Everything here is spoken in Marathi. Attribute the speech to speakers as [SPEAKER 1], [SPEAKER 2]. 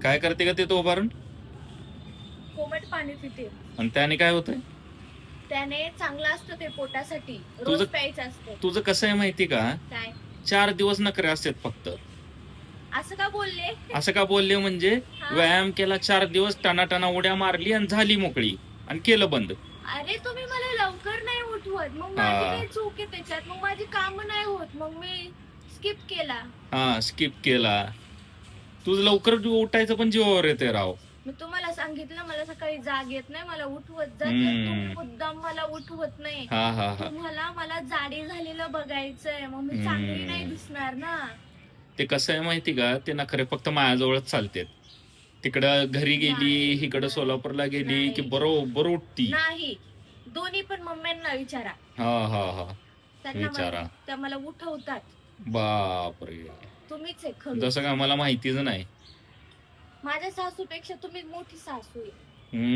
[SPEAKER 1] काय करते का ते तो उभारून?
[SPEAKER 2] कोमट पाणी पिते.
[SPEAKER 1] आणि त्याने काय होतंय?
[SPEAKER 2] त्याने चांगलं असतं ते पोटासाठी.
[SPEAKER 1] तुझं
[SPEAKER 2] रोज प्यायचं असतं.
[SPEAKER 1] तुझं कसं आहे माहिती का?
[SPEAKER 2] काय?
[SPEAKER 1] 4 दिवस नखरे असतात फक्त.
[SPEAKER 2] असं का बोलले?
[SPEAKER 1] असं का बोलले म्हणजे?
[SPEAKER 2] हां.
[SPEAKER 1] व्यायाम केला 4 दिवस, टनाटना उड्या मारली आणि झाली मोकळी आणि केलं बंद.
[SPEAKER 2] अरे तुम्ही मला लवकर नाही उठवत. मग माझी
[SPEAKER 1] हा
[SPEAKER 2] काय चूक आहे त्याच्यात? मग माझी कामं नाही होत. मग मी स्किप केला.
[SPEAKER 1] हा स्किप केला. तुझं लवकर उठायचं पण जीवावर येते राव.
[SPEAKER 2] मी तुम्हाला सांगितलं मला सकाळी जाग येत नाही. मला उठवत जा. ते तुम्ही
[SPEAKER 1] हम्म.
[SPEAKER 2] मुद्दाम मला उठवत नाही.
[SPEAKER 1] हा हा हा.
[SPEAKER 2] तुम्हाला मला जाडी झालेलं बघायचंय. मग मी चांगली नाही
[SPEAKER 1] हम्म.
[SPEAKER 2] दिसणार ना.
[SPEAKER 1] ते कसं आहे माहिती का? ते नखरे फक्त माझ्याजवळच चालतेत. तिकडं घरी गेली,
[SPEAKER 2] नाही,
[SPEAKER 1] इकडं
[SPEAKER 2] नाही,
[SPEAKER 1] सोलापूरला गेली की
[SPEAKER 2] नाही,
[SPEAKER 1] बरोबर उठती.
[SPEAKER 2] नाही. दोन्ही पण मम्म्यांना विचारा.
[SPEAKER 1] हा हा हा.
[SPEAKER 2] त्यांना
[SPEAKER 1] विचारा.
[SPEAKER 2] त्या मला उठवतात.
[SPEAKER 1] बापरे.
[SPEAKER 2] तुम्हीच आहे खडूस.
[SPEAKER 1] जसं काय मला माहितीच नाही.
[SPEAKER 2] माझ्या सासूपेक्षा तुम्ही मोठी सासू आहे.
[SPEAKER 1] हम्म.